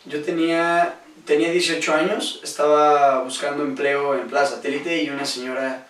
Tenía 18 años, estaba buscando empleo en Plaza Satélite y una señora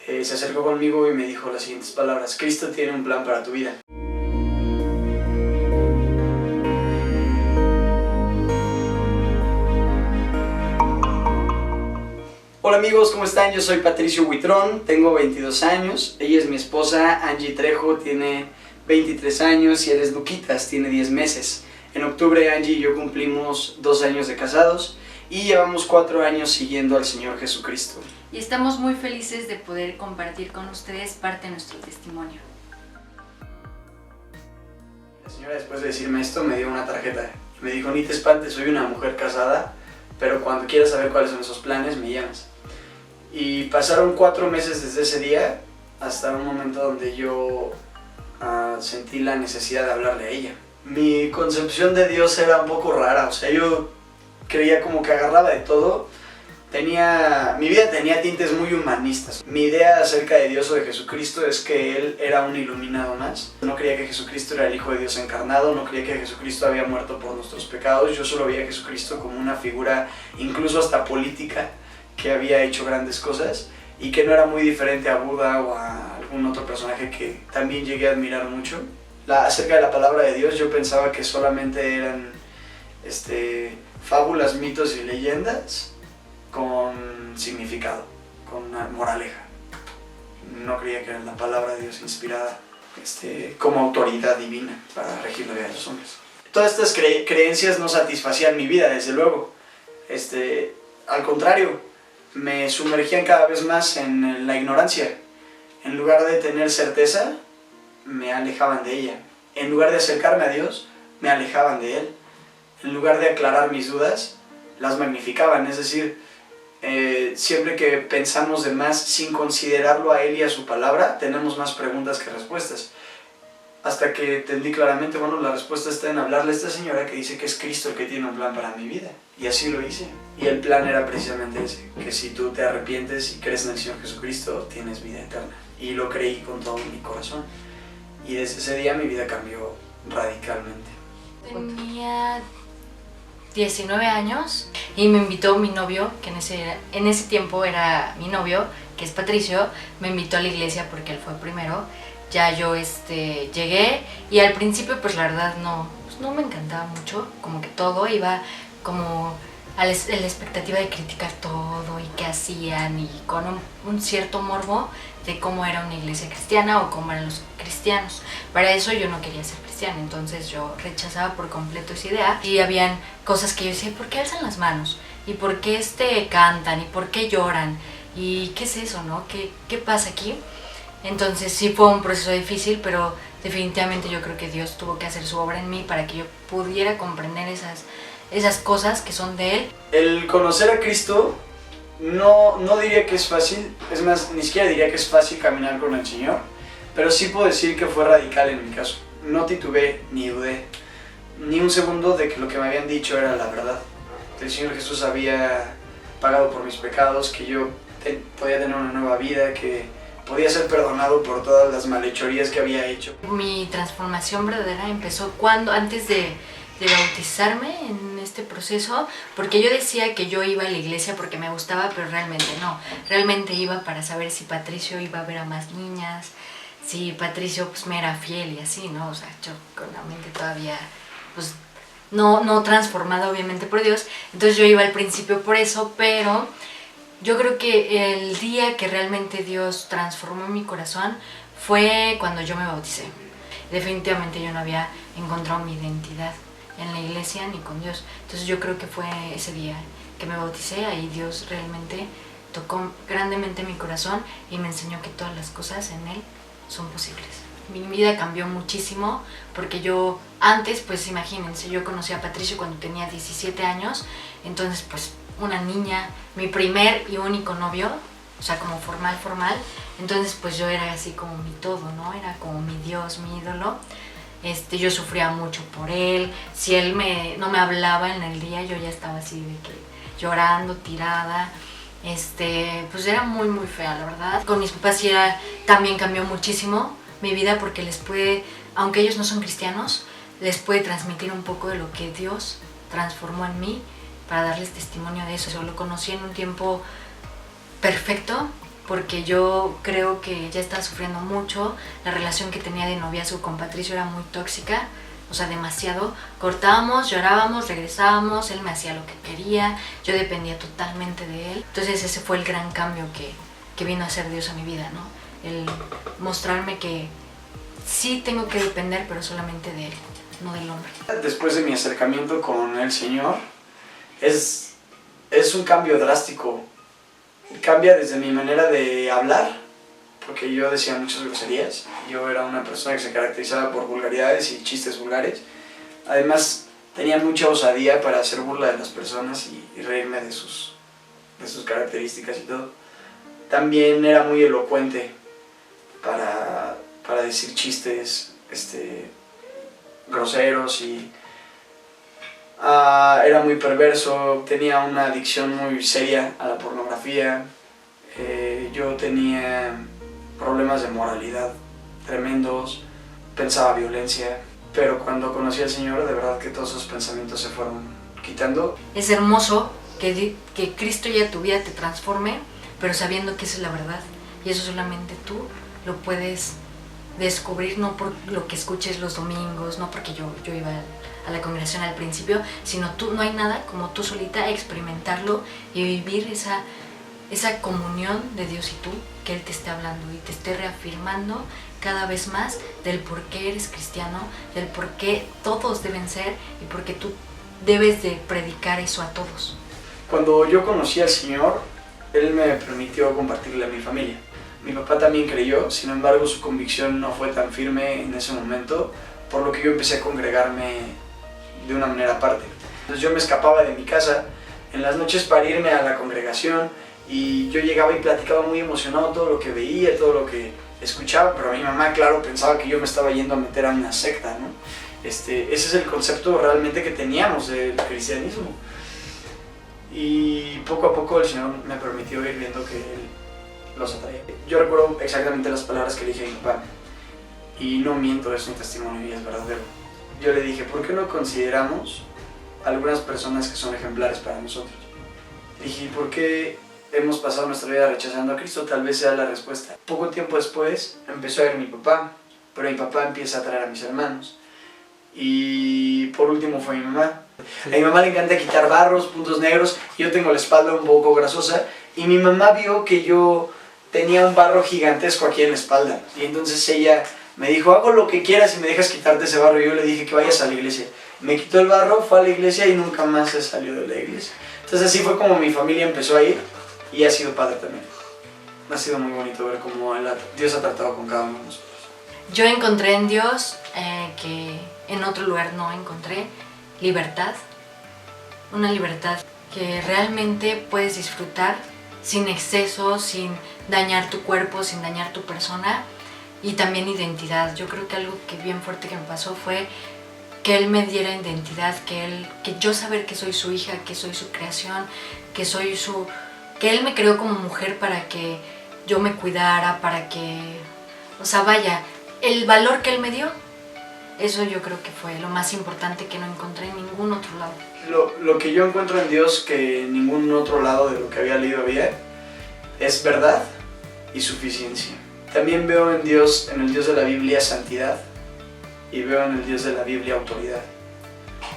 se acercó conmigo y me dijo las siguientes palabras: Cristo tiene un plan para tu vida. Hola amigos, ¿cómo están? Yo soy Patricio Huitrón, tengo 22 años, ella es mi esposa. Angie Trejo tiene 23 años y él es Luquitas, tiene 10 meses. En octubre Angie y yo cumplimos 2 años de casados y llevamos 4 años siguiendo al Señor Jesucristo. Y estamos muy felices de poder compartir con ustedes parte de nuestro testimonio. La señora, después de decirme esto, me dio una tarjeta y me dijo: ni te espantes, soy una mujer casada, pero cuando quieras saber cuáles son esos planes, me llamas. Y pasaron 4 meses desde ese día hasta un momento donde yo sentí la necesidad de hablarle a ella. Mi concepción de Dios era un poco rara, o sea, yo creía como que agarraba de todo. Mi vida tenía tintes muy humanistas. Mi idea acerca de Dios o de Jesucristo es que Él era un iluminado más. No creía que Jesucristo era el Hijo de Dios encarnado, no creía que Jesucristo había muerto por nuestros pecados. Yo solo veía a Jesucristo como una figura, incluso hasta política, que había hecho grandes cosas y que no era muy diferente a Buda o a algún otro personaje que también llegué a admirar mucho. Acerca de la palabra de Dios, yo pensaba que solamente eran fábulas, mitos y leyendas con significado, con una moraleja. No creía que era la palabra de Dios inspirada como autoridad divina para regir la vida de los hombres. Todas estas creencias no satisfacían mi vida, desde luego. Al contrario, me sumergían cada vez más en la ignorancia. En lugar de tener certeza, me alejaban de ella. En lugar de acercarme a Dios, me alejaban de Él. En lugar de aclarar mis dudas, las magnificaban. Es decir, siempre que pensamos de más sin considerarlo a Él y a su palabra, tenemos más preguntas que respuestas. Hasta que entendí claramente, la respuesta está en hablarle a esta señora que dice que es Cristo el que tiene un plan para mi vida. Y así lo hice. Y el plan era precisamente ese, que si tú te arrepientes y crees en el Señor Jesucristo, tienes vida eterna. Y lo creí con todo mi corazón. Y desde ese día mi vida cambió radicalmente. Tenía 19 años y me invitó mi novio, que en ese tiempo era mi novio, que es Patricio. Me invitó a la iglesia porque él fue primero. Ya yo llegué y al principio pues la verdad no me encantaba mucho, como que todo iba como a la expectativa de criticar todo y qué hacían, y con un cierto morbo de cómo era una iglesia cristiana o cómo eran los cristianos. Para eso yo no quería ser cristiana, entonces yo rechazaba por completo esa idea. Y habían cosas que yo decía: ¿por qué alzan las manos? ¿Y por qué cantan? ¿Y por qué lloran? ¿Y qué es eso, no? ¿Qué pasa aquí? Entonces sí fue un proceso difícil, pero definitivamente yo creo que Dios tuvo que hacer su obra en mí para que yo pudiera comprender esas cosas que son de Él. El conocer a Cristo no diría que es fácil, es más, ni siquiera diría que es fácil caminar con el Señor, pero sí puedo decir que fue radical en mi caso. No titubeé ni dudé ni un segundo de que lo que me habían dicho era la verdad. Que el Señor Jesús había pagado por mis pecados, que yo podía tener una nueva vida, que podía ser perdonado por todas las malhechorías que había hecho. Mi transformación verdadera empezó antes de bautizarme en este proceso, porque yo decía que yo iba a la iglesia porque me gustaba, pero realmente no. Realmente iba para saber si Patricio iba a ver a más niñas, si Patricio pues me era fiel y así, ¿no? O sea, yo con la mente todavía pues no transformada obviamente por Dios. Entonces yo iba al principio por eso, pero yo creo que el día que realmente Dios transformó mi corazón fue cuando yo me bauticé. Definitivamente yo no había encontrado mi identidad en la iglesia ni con Dios. Entonces yo creo que fue ese día que me bauticé, ahí Dios realmente tocó grandemente mi corazón y me enseñó que todas las cosas en Él son posibles. Mi vida cambió muchísimo porque yo antes, pues imagínense, yo conocí a Patricio cuando tenía 17 años, entonces pues una niña, mi primer y único novio, o sea, como formal, entonces pues yo era así como mi todo, ¿no? Era como mi Dios, mi ídolo. Yo sufría mucho por él. Si él no me hablaba en el día, yo ya estaba así de que llorando, tirada. Pues era muy muy fea, la verdad. Con mis papás sí también cambió muchísimo mi vida, porque aunque ellos no son cristianos, les puede transmitir un poco de lo que Dios transformó en mí para darles testimonio de eso. Yo lo conocí en un tiempo perfecto, porque yo creo que ya estaba sufriendo mucho. La relación que tenía de noviazgo con Patricio era muy tóxica, o sea, demasiado. Cortábamos, llorábamos, regresábamos, él me hacía lo que quería, yo dependía totalmente de él. Entonces ese fue el gran cambio que vino a hacer Dios a mi vida, ¿no? El mostrarme que sí tengo que depender, pero solamente de él, no del hombre. Después de mi acercamiento con el Señor, es un cambio drástico. Cambia desde mi manera de hablar, porque yo decía muchas groserías. Yo era una persona que se caracterizaba por vulgaridades y chistes vulgares. Además, tenía mucha osadía para hacer burla de las personas y reírme de sus características y todo. También era muy elocuente para decir chistes groseros y era muy perverso. Tenía una adicción muy seria a la pornografía. Yo tenía problemas de moralidad tremendos, pensaba violencia, pero cuando conocí al Señor, de verdad que todos esos pensamientos se fueron quitando. Es hermoso que Cristo ya tu vida te transforme, pero sabiendo que esa es la verdad, y eso solamente tú lo puedes descubrir, no por lo que escuches los domingos, no porque yo iba a la congregación al principio, sino tú, no hay nada como tú solita experimentarlo y vivir esa comunión de Dios y tú, que Él te esté hablando y te esté reafirmando cada vez más del por qué eres cristiano, del por qué todos deben ser y por qué tú debes de predicar eso a todos. Cuando yo conocí al Señor, Él me permitió compartirle a mi familia. Mi papá también creyó, sin embargo su convicción no fue tan firme en ese momento, por lo que yo empecé a congregarme de una manera aparte. Entonces yo me escapaba de mi casa en las noches para irme a la congregación, y yo llegaba y platicaba muy emocionado todo lo que veía, todo lo que escuchaba, pero mi mamá, claro, pensaba que yo me estaba yendo a meter a una secta, ¿no? Ese es el concepto realmente que teníamos del cristianismo. Y poco a poco el Señor me permitió ir viendo que Él los atraía. Yo recuerdo exactamente las palabras que le dije a mi papá, y no miento, es un testimonio y es verdadero. Yo le dije, ¿por qué no consideramos algunas personas que son ejemplares para nosotros? Dije, ¿por qué hemos pasado nuestra vida rechazando a Cristo? Tal vez sea la respuesta. Poco tiempo después empezó a ir mi papá, pero mi papá empieza a traer a mis hermanos. Y por último fue mi mamá. A mi mamá le encanta quitar barros, puntos negros, y yo tengo la espalda un poco grasosa, y mi mamá vio que yo tenía un barro gigantesco aquí en la espalda, y entonces ella me dijo, hago lo que quieras si me dejas quitarte ese barro. Y yo le dije que vayas a la iglesia. Me quitó el barro, fue a la iglesia y nunca más se salió de la iglesia. Entonces así fue como mi familia empezó a ir, y ha sido padre también. Ha sido muy bonito ver cómo Dios ha tratado con cada uno de nosotros. Yo encontré en Dios que en otro lugar no encontré libertad, una libertad que realmente puedes disfrutar sin exceso, sin dañar tu cuerpo, sin dañar tu persona, y también identidad. Yo creo que algo que bien fuerte que me pasó fue que Él me diera identidad, que yo saber que soy su hija, que soy su creación, que Él me creó como mujer para que yo me cuidara, para que, o sea, vaya, el valor que Él me dio, eso yo creo que fue lo más importante que no encontré en ningún otro lado. Lo que yo encuentro en Dios que en ningún otro lado de lo que había leído había, es verdad y suficiencia. También veo en el Dios de la Biblia, santidad, y veo en el Dios de la Biblia, autoridad.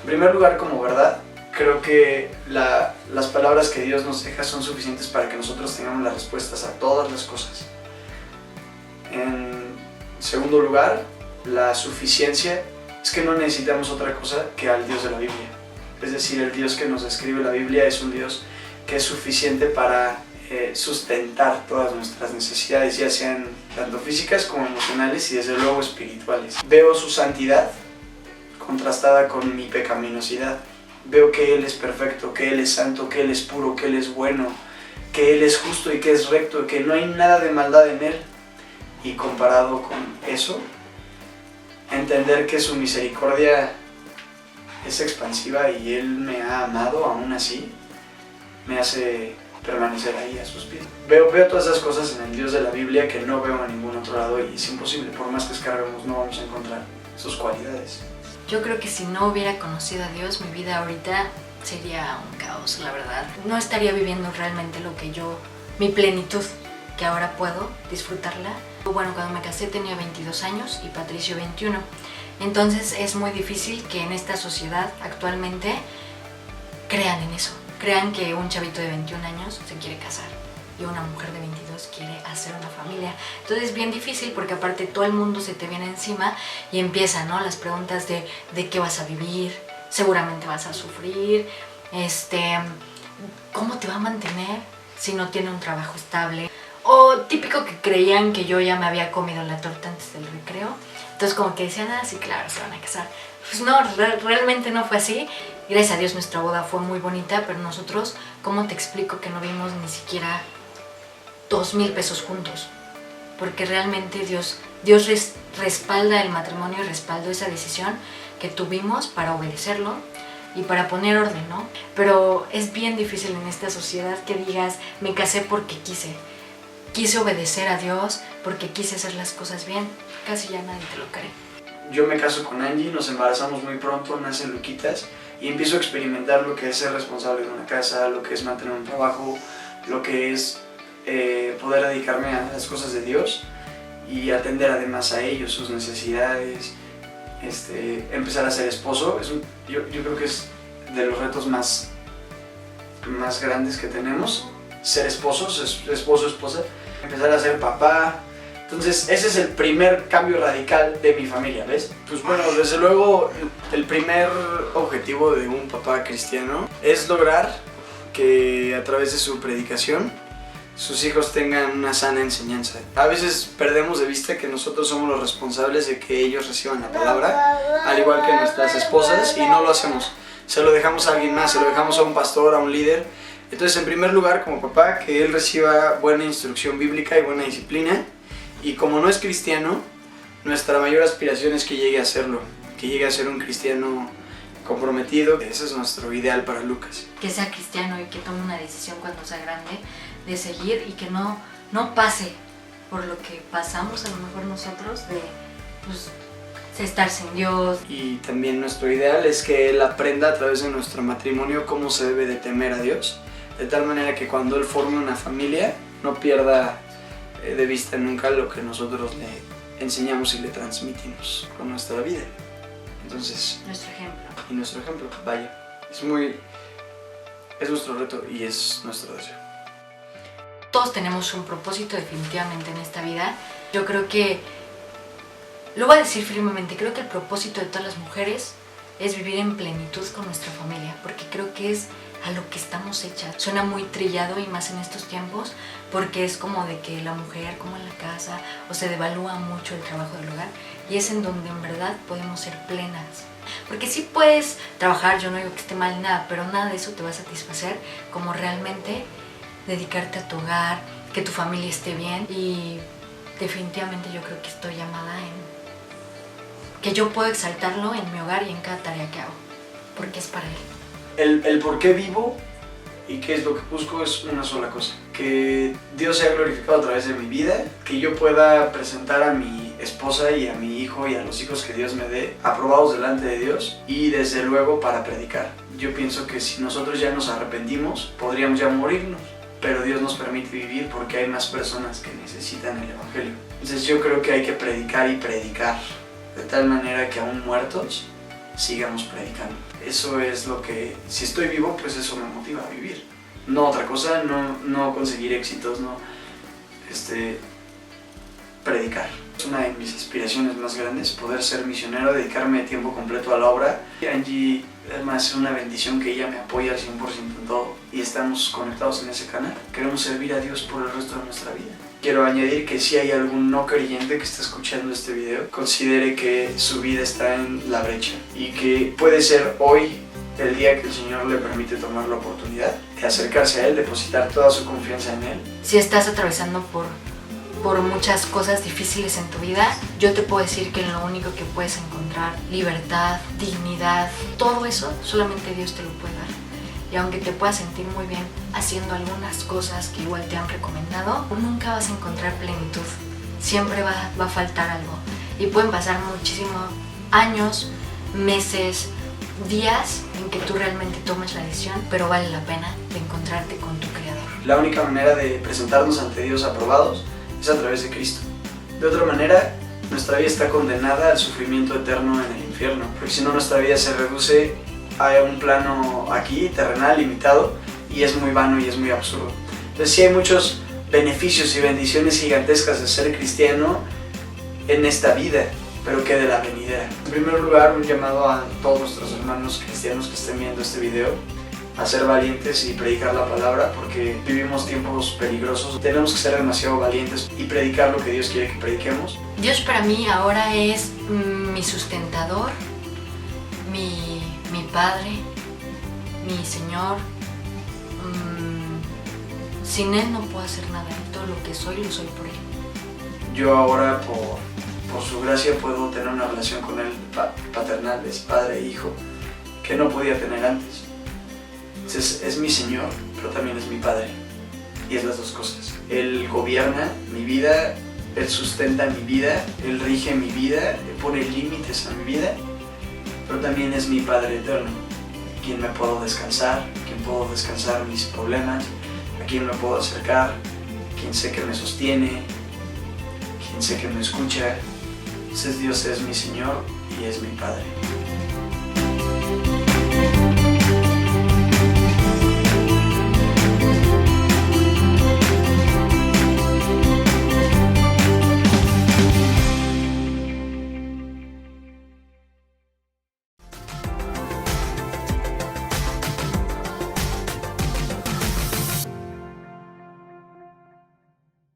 En primer lugar, como verdad, creo que las palabras que Dios nos deja son suficientes para que nosotros tengamos las respuestas a todas las cosas. En segundo lugar, la suficiencia es que no necesitamos otra cosa que al Dios de la Biblia. Es decir, el Dios que nos describe la Biblia es un Dios que es suficiente para sustentar todas nuestras necesidades, ya sean tanto físicas como emocionales y desde luego espirituales. Veo su santidad contrastada con mi pecaminosidad. Veo que Él es perfecto, que Él es santo, que Él es puro, que Él es bueno, que Él es justo y que es recto, que no hay nada de maldad en Él. Y comparado con eso, entender que su misericordia es expansiva y Él me ha amado aún así, me hace permanecer ahí a sus pies. Veo todas esas cosas en el Dios de la Biblia que no veo en ningún otro lado, y es imposible, por más que escarbemos no vamos a encontrar sus cualidades. Yo creo que si no hubiera conocido a Dios, mi vida ahorita sería un caos, la verdad. No estaría viviendo realmente mi plenitud, que ahora puedo disfrutarla. Bueno, cuando me casé tenía 22 años y Patricio 21. Entonces es muy difícil que en esta sociedad actualmente crean en eso. Crean que un chavito de 21 años se quiere casar y una mujer de 22 quiere hacer una familia. Entonces es bien difícil porque aparte todo el mundo se te viene encima y empiezan, ¿no?, las preguntas de qué vas a vivir, seguramente vas a sufrir, cómo te va a mantener si no tiene un trabajo estable. O típico que creían que yo ya me había comido la torta antes del recreo. Entonces como que decían, sí, claro, se van a casar. Pues no, realmente no fue así. Gracias a Dios nuestra boda fue muy bonita, pero nosotros, ¿cómo te explico que no vimos ni siquiera 2,000 pesos juntos? Porque realmente Dios respalda el matrimonio y respaldó esa decisión que tuvimos para obedecerlo y para poner orden, ¿no? Pero es bien difícil en esta sociedad que digas, me casé porque quise obedecer a Dios, porque quise hacer las cosas bien. Casi ya nadie te lo cree. Yo me caso con Angie, nos embarazamos muy pronto, nacen Luquitas y empiezo a experimentar lo que es ser responsable de una casa, lo que es mantener un trabajo, lo que es poder dedicarme a las cosas de Dios y atender además a ellos, sus necesidades, empezar a ser esposo. Yo creo que es de los retos más grandes que tenemos, ser esposos, esposa, empezar a ser papá. Entonces ese es el primer cambio radical de mi familia, ¿ves? Pues bueno, desde luego el primer objetivo de un papá cristiano es lograr que a través de su predicación sus hijos tengan una sana enseñanza. A veces perdemos de vista que nosotros somos los responsables de que ellos reciban la palabra, al igual que nuestras esposas, y no lo hacemos. Se lo dejamos a alguien más, se lo dejamos a un pastor, a un líder. Entonces, en primer lugar, como papá, que él reciba buena instrucción bíblica y buena disciplina. Y como no es cristiano, nuestra mayor aspiración es que llegue a serlo, que llegue a ser un cristiano comprometido. Ese es nuestro ideal para Lucas. Que sea cristiano y que tome una decisión cuando sea grande de seguir y que no pase por lo que pasamos a lo mejor nosotros de estar sin Dios. Y también nuestro ideal es que él aprenda a través de nuestro matrimonio cómo se debe de temer a Dios, de tal manera que cuando él forme una familia no pierda de vista nunca lo que nosotros le enseñamos y le transmitimos con nuestra vida. Entonces, nuestro ejemplo, vaya, es nuestro reto y es nuestro deseo. Todos tenemos un propósito definitivamente en esta vida. Yo creo que, lo voy a decir firmemente, creo que el propósito de todas las mujeres es vivir en plenitud con nuestra familia, porque creo que es a lo que estamos hechas. Suena muy trillado y más en estos tiempos, porque es como de que la mujer como en la casa, o se devalúa mucho el trabajo del hogar, y es en donde en verdad podemos ser plenas. Porque sí puedes trabajar, yo no digo que esté mal nada, pero nada de eso te va a satisfacer como realmente dedicarte a tu hogar, que tu familia esté bien. Y definitivamente yo creo que estoy llamada que yo puedo exaltarlo en mi hogar y en cada tarea que hago, porque es para él. El por qué vivo y qué es lo que busco es una sola cosa: que Dios sea glorificado a través de mi vida, que yo pueda presentar a mi esposa y a mi hijo y a los hijos que Dios me dé aprobados delante de Dios, y desde luego para predicar. Yo pienso que si nosotros ya nos arrepentimos podríamos ya morirnos, pero Dios nos permite vivir porque hay más personas que necesitan el evangelio. Entonces yo creo que hay que predicar y predicar, de tal manera que aún muertos sigamos predicando. Eso es lo que, si estoy vivo, pues eso me motiva a vivir. No otra cosa, no conseguir éxitos, predicar. Es una de mis aspiraciones más grandes, poder ser misionero, dedicarme de tiempo completo a la obra. Angie, además, es una bendición que ella me apoya al 100% en todo y estamos conectados en ese canal. Queremos servir a Dios por el resto de nuestra vida. Quiero añadir que si hay algún no creyente que está escuchando este video, considere que su vida está en la brecha y que puede ser hoy el día que el Señor le permite tomar la oportunidad de acercarse a Él, depositar toda su confianza en Él. Si estás atravesando por muchas cosas difíciles en tu vida, yo te puedo decir que en lo único que puedes encontrar libertad, dignidad, todo eso, solamente Dios te lo puede dar. Y aunque te puedas sentir muy bien haciendo algunas cosas que igual te han recomendado, nunca vas a encontrar plenitud. Siempre va a faltar algo. Y pueden pasar muchísimos años, meses, días en que tú realmente tomes la decisión, pero vale la pena de encontrarte con tu Creador. La única manera de presentarnos ante Dios aprobados es a través de Cristo. De otra manera, nuestra vida está condenada al sufrimiento eterno en el infierno, porque si no nuestra vida se reduce a un plano aquí, terrenal, limitado, y es muy vano y es muy absurdo. Entonces sí hay muchos beneficios y bendiciones gigantescas de ser cristiano en esta vida, pero ¿qué de la venidera? En primer lugar, un llamado a todos nuestros hermanos cristianos que estén viendo este video a ser valientes y predicar la palabra, porque vivimos tiempos peligrosos. Tenemos que ser demasiado valientes y predicar lo que Dios quiere que prediquemos. Dios para mí ahora es mi sustentador, mi Padre, mi Señor. Sin Él no puedo hacer nada. Todo lo que soy, lo soy por Él. Yo ahora, por su gracia, puedo tener una relación con Él paternal, es padre e hijo, que no podía tener antes. Es mi Señor, pero también es mi Padre. Y es las dos cosas. Él gobierna mi vida, Él sustenta mi vida, Él rige mi vida, Él pone límites a mi vida, pero también es mi Padre eterno, quien me puedo descansar, quien puedo descansar mis problemas, a quien me puedo acercar, quien sé que me sostiene, quien sé que me escucha. Entonces Dios es mi Señor y es mi Padre.